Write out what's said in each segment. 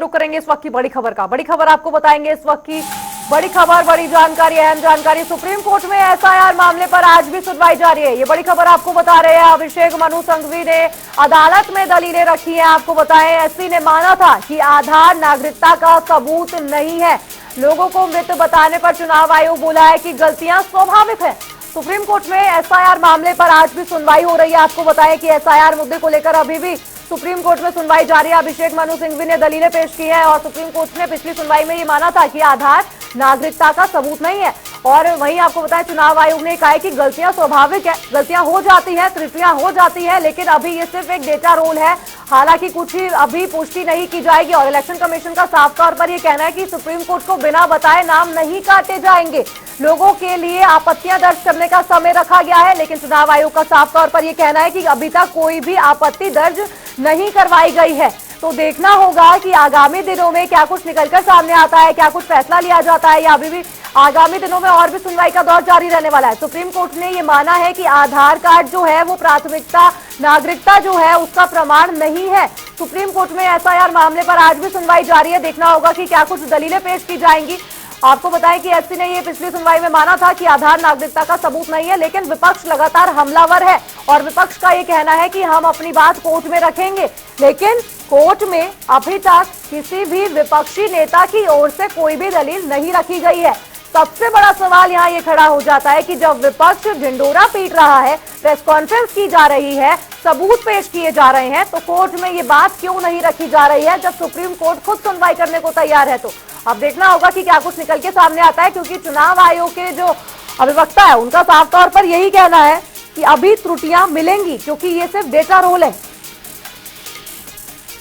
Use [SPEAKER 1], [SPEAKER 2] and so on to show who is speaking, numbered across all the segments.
[SPEAKER 1] रुक करेंगे इस वक्त की बड़ी खबर का। बड़ी खबर आपको बताएंगे इस वक्त की बड़ी खबर, बड़ी जानकारी, अहम जानकारी। सुप्रीम कोर्ट में एसआईआर मामले पर आज भी सुनवाई जारी है। ये बड़ी खबर आपको बता रहे हैं। अभिषेक मनु सिंघवी ने अदालत में दलीलें रखी हैं। आपको बताएं, एसपी ने माना था कि आधार नागरिकता का सबूत नहीं है। लोगों को मृत बताने पर चुनाव आयोग बोला है कि गलतियां स्वाभाविक है। सुप्रीम कोर्ट में एसआईआर मामले पर आज भी सुनवाई हो रही है। आपको बताएं कि एसआईआर मुद्दे को लेकर अभी भी सुप्रीम कोर्ट में सुनवाई जारी है। अभिषेक मनु सिंघवी ने दलीलें पेश की हैं और सुप्रीम कोर्ट ने पिछली सुनवाई में ये माना था कि आधार नागरिकता का सबूत नहीं है। और वहीं आपको बताएं, चुनाव आयोग ने कहा है कि गलतियां स्वाभाविक है, गलतियां हो जाती है, त्रुटियां हो जाती है, लेकिन अभी ये सिर्फ एक डेटा रोल है। हालांकि कुछ ही अभी पुष्टि नहीं की जाएगी और इलेक्शन कमीशन का साफ तौर पर यह कहना है कि सुप्रीम कोर्ट को बिना बताए नाम नहीं काटे जाएंगे। लोगों के लिए आपत्तियां दर्ज करने का समय रखा गया है, लेकिन चुनाव आयोग का साफ तौर पर यह कहना है कि अभी तक कोई भी आपत्ति दर्ज नहीं करवाई गई है। तो देखना होगा कि आगामी दिनों में क्या कुछ निकलकर सामने आता है, क्या कुछ फैसला लिया जाता है, या अभी भी आगामी दिनों में और भी सुनवाई का दौर जारी रहने वाला है। सुप्रीम कोर्ट ने ये माना है कि आधार कार्ड जो है वो प्राथमिकता, नागरिकता जो है उसका प्रमाण नहीं है। सुप्रीम कोर्ट में एसआईआर मामले पर आज भी सुनवाई जारी है। देखना होगा कि क्या कुछ दलीलें पेश की जाएंगी। आपको बताएं कि एसपी ने ये पिछली सुनवाई में माना था कि आधार नागरिकता का सबूत नहीं है, लेकिन विपक्ष लगातार हमलावर है और विपक्ष का ये कहना है कि हम अपनी बात कोर्ट में रखेंगे। लेकिन कोर्ट में अभी तक किसी भी विपक्षी नेता की ओर से कोई भी दलील नहीं रखी गई है। सबसे बड़ा सवाल यहाँ ये खड़ा हो जाता है कि जब विपक्ष ढिंडोरा पीट रहा है, प्रेस कॉन्फ्रेंस की जा रही है, सबूत पेश किए जा रहे हैं, तो कोर्ट में ये बात क्यों नहीं रखी जा रही है जब सुप्रीम कोर्ट खुद सुनवाई करने को तैयार है। तो अब देखना होगा कि क्या कुछ निकल के सामने आता है, क्योंकि चुनाव आयोग के जो अधिवक्ता है उनका साफ तौर पर यही कहना है कि अभी त्रुटियां मिलेंगी, क्योंकि ये सिर्फ डेटा रोल है।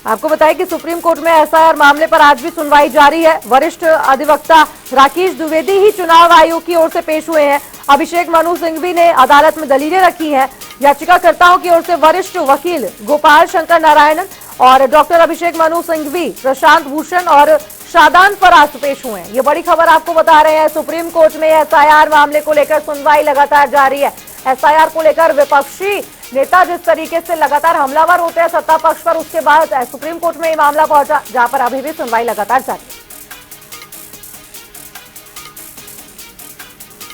[SPEAKER 1] आपको बताएं कि सुप्रीम कोर्ट में एसआईआर मामले पर आज भी सुनवाई जारी है। वरिष्ठ अधिवक्ता राकेश द्विवेदी ही चुनाव आयोग की ओर से पेश हुए हैं। अभिषेक मनु सिंघवी ने अदालत में दलीलें रखी हैं। याचिकाकर्ताओं की ओर से वरिष्ठ वकील गोपाल शंकर नारायणन और डॉक्टर अभिषेक मनु सिंघवी, प्रशांत भूषण और शादान फराज पेश हुए हैं। ये बड़ी खबर आपको बता रहे हैं। सुप्रीम कोर्ट में एसआईआर मामले को लेकर सुनवाई लगातार जारी है। एसआईआर को लेकर विपक्षी नेता जिस तरीके से लगातार हमलावर होते हैं सत्ता पक्ष पर, उसके बाद सुप्रीम कोर्ट में ये मामला पहुंचा, जहां पर अभी भी सुनवाई लगातार जारी है।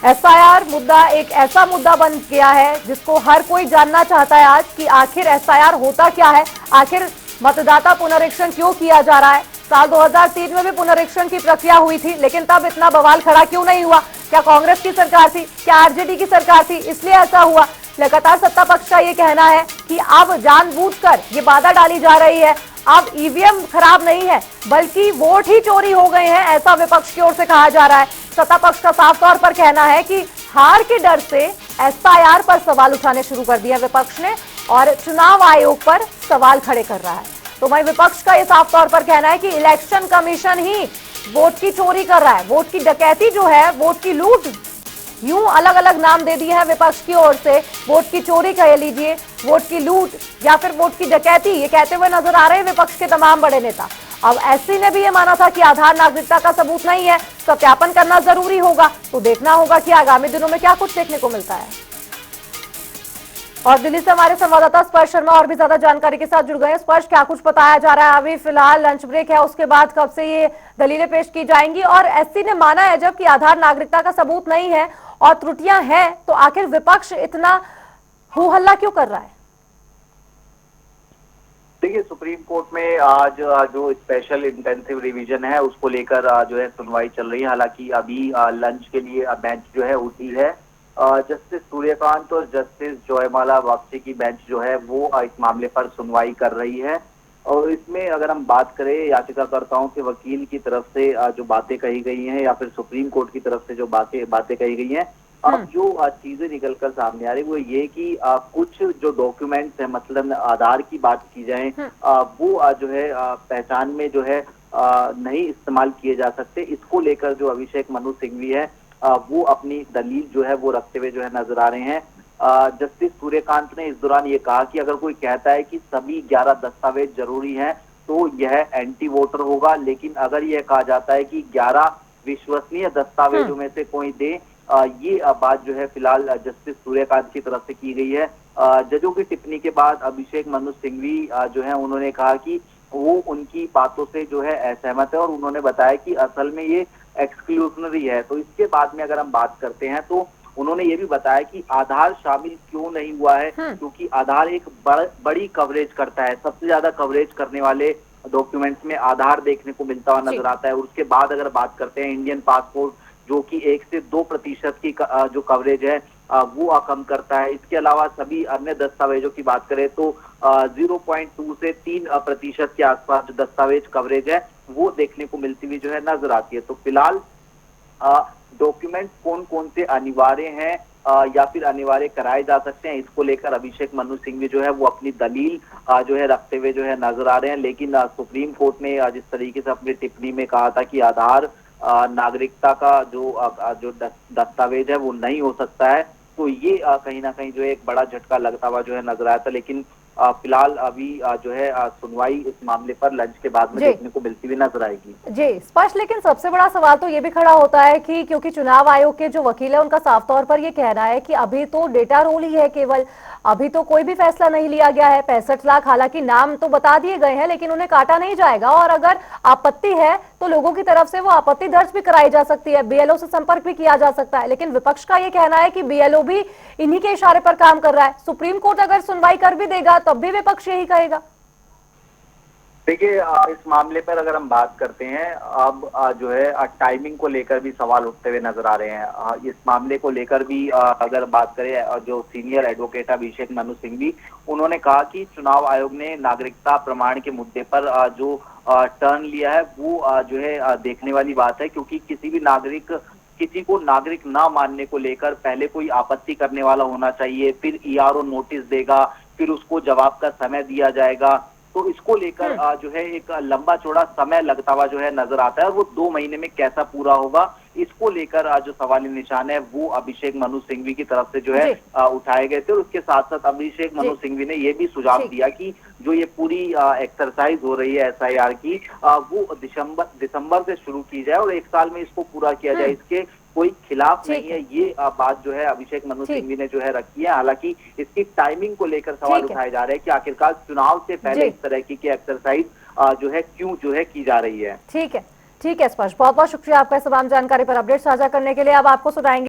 [SPEAKER 1] एसआईआर मुद्दा एक ऐसा मुद्दा बन गया है जिसको हर कोई जानना चाहता है आज कि आखिर एसआईआर होता क्या है, आखिर मतदाता पुनरीक्षण क्यों किया जा रहा है। साल 2003 में भी पुनरीक्षण की प्रक्रिया हुई थी, लेकिन तब इतना बवाल खड़ा क्यों नहीं हुआ? क्या कांग्रेस की सरकार थी, क्या आरजेडी की सरकार थी, इसलिए ऐसा हुआ? लगातार सत्ता पक्ष का ये कहना है कि अब जानबूझकर ये बाधा डाली जा रही है। अब ईवीएम खराब नहीं है, बल्कि वोट ही चोरी हो गए हैं, ऐसा विपक्ष की ओर से कहा जा रहा है। सत्ता पक्ष का साफ तौर पर कहना है कि हार के डर से एसआईआर पर सवाल उठाने शुरू कर दिया विपक्ष ने और चुनाव आयोग पर सवाल खड़े कर रहा है। तो वही विपक्ष का ये साफ तौर पर कहना है कि इलेक्शन कमीशन ही वोट की चोरी कर रहा है, वोट की डकैती जो है, वोट की लूट, यूं अलग अलग नाम दे दिए हैं विपक्ष की ओर से। वोट की चोरी कह लीजिए, वोट की लूट या फिर वोट की डकैती, ये कहते हुए नजर आ रहे हैं विपक्ष के तमाम बड़े नेता। अब एससी ने भी ये माना था कि आधार नागरिकता का सबूत नहीं है, सत्यापन करना जरूरी होगा। तो देखना होगा कि आगामी दिनों में क्या कुछ देखने को मिलता है। और दिल्ली से हमारे संवाददाता स्पर्श शर्मा और भी ज्यादा जानकारी के साथ जुड़ गए हैं। स्पर्श, क्या कुछ बताया जा रहा है? अभी फिलहाल लंच ब्रेक है, उसके बाद कब से ये दलीलें पेश की जाएंगी? और एससी ने माना है जब कि आधार नागरिकता का सबूत नहीं है और त्रुटियां हैं, तो आखिर विपक्ष इतना हो हल्ला क्यों कर रहा है?
[SPEAKER 2] देखिए, सुप्रीम कोर्ट में आज जो स्पेशल इंटेंसिव रिवीजन है उसको लेकर जो है सुनवाई चल रही है। हालांकि अभी लंच के लिए बेंच जो है उठी है। जस्टिस सूर्यकांत और जस्टिस जयमाला बख्शी की बेंच जो है वो इस मामले पर सुनवाई कर रही है। और इसमें अगर हम बात करें याचिकाकर्ताओं के वकील की तरफ से जो बातें कही गई हैं या फिर सुप्रीम कोर्ट की तरफ से जो बातें कही गई हैं, अब जो चीजें निकलकर सामने आ रही वो ये कि कुछ जो डॉक्यूमेंट्स हैं, मतलब आधार की बात की जाए, वो जो है पहचान में जो है नहीं इस्तेमाल किए जा सकते। इसको लेकर जो अभिषेक मनु सिंघवी है वो अपनी दलील जो है वो रखते हुए जो है नजर आ रहे हैं। जस्टिस सूर्यकांत ने इस दौरान ये कहा कि अगर कोई कहता है कि सभी 11 दस्तावेज जरूरी हैं तो यह एंटी वोटर होगा, लेकिन अगर यह कहा जाता है कि 11 विश्वसनीय दस्तावेजों में से कोई दे, ये बात जो है फिलहाल जस्टिस सूर्यकांत की तरफ से की गई है। जजों की टिप्पणी के बाद अभिषेक मनु सिंघवी जो है उन्होंने कहा कि वो उनकी बातों से जो है असहमत है और उन्होंने बताया कि असल में ये एक्सक्लूजनरी है। तो इसके बाद में अगर हम बात करते हैं तो उन्होंने ये भी बताया कि आधार शामिल क्यों नहीं हुआ है, क्योंकि आधार एक बड़ी कवरेज करता है, सबसे ज्यादा कवरेज करने वाले डॉक्यूमेंट्स में आधार देखने को मिलता हुआ नजर आता है। और उसके बाद अगर बात करते हैं इंडियन पासपोर्ट, जो कि 1 से 2% की जो कवरेज है वो कम करता है। इसके अलावा सभी अन्य दस्तावेजों की बात करें तो 0.2 से 3% के आसपास जो दस्तावेज कवरेज है वो देखने को मिलती हुई जो है नजर आती है। तो फिलहाल डॉक्यूमेंट्स कौन कौन से अनिवार्य हैं या फिर अनिवार्य कराए जा सकते हैं, इसको लेकर अभिषेक मनु सिंघवी जो है वो अपनी दलील जो है रखते हुए जो है नजर आ रहे हैं। लेकिन सुप्रीम कोर्ट ने जिस तरीके से अपनी टिप्पणी में कहा था कि आधार नागरिकता का जो दस्तावेज है वो नहीं हो सकता है, तो ये कहीं ना कहीं जो है एक बड़ा झटका लगता हुआ जो है नजर आया था। लेकिन फिलहाल अभी जो है सुनवाई इस मामले पर लंच के बाद में देखने को मिलती हुई नजर आएगी।
[SPEAKER 1] जी स्पष्ट, लेकिन सबसे बड़ा सवाल तो ये भी खड़ा होता है कि क्योंकि चुनाव आयोग के जो वकील है उनका साफ तौर पर ये कहना है कि अभी तो डेटा रोल ही है केवल, अभी तो कोई भी फैसला नहीं लिया गया है। 65 लाख हालांकि नाम तो बता दिए गए हैं लेकिन उन्हें काटा नहीं जाएगा, और अगर आपत्ति है तो लोगों की तरफ से वो आपत्ति दर्ज भी कराई जा सकती है, बीएलओ से संपर्क भी किया जा सकता है। लेकिन विपक्ष का ये कहना है कि बीएलओ भी इन्हीं के इशारे पर काम कर रहा है। सुप्रीम कोर्ट अगर सुनवाई कर भी देगा तब भी विपक्ष यही कहेगा।
[SPEAKER 2] देखिए इस मामले पर अगर हम बात करते हैं, अब जो है टाइमिंग को लेकर भी सवाल उठते हुए नजर आ रहे हैं। इस मामले को लेकर भी अगर बात करें, जो सीनियर एडवोकेट अभिषेक मनु सिंघवी, उन्होंने कहा कि चुनाव आयोग ने नागरिकता प्रमाण के मुद्दे पर जो टर्न लिया है वो जो है देखने वाली बात है, क्योंकि किसी को नागरिक ना मानने को लेकर पहले कोई आपत्ति करने वाला होना चाहिए, फिर ईआरओ नोटिस देगा, फिर उसको जवाब का समय दिया जाएगा। तो इसको लेकर जो है एक लंबा चौड़ा समय लगता हुआ जो है नजर आता है, और वो 2 महीने में कैसा पूरा होगा इसको लेकर जो सवाली निशान है वो अभिषेक मनु सिंघवी की तरफ से जो है उठाए गए थे। और उसके साथ साथ अभिषेक मनु सिंघवी ने ये भी सुझाव दिया कि जो ये पूरी एक्सरसाइज हो रही है एसआईआर की, वो दिसंबर से शुरू की जाए और 1 साल में इसको पूरा किया जाए, इसके कोई खिलाफ नहीं है। ये बात जो है अभिषेक मनु सिंघवी ने जो है रखी है। हालांकि इसकी टाइमिंग को लेकर सवाल उठाए जा रहे हैं कि आखिरकार चुनाव से पहले इस तरह की एक्सरसाइज जो है क्यों जो है की जा रही है।
[SPEAKER 1] ठीक है स्पर्श, बहुत बहुत शुक्रिया आपका तमाम जानकारी पर अपडेट साझा करने के लिए। अब आपको सुनाएंगे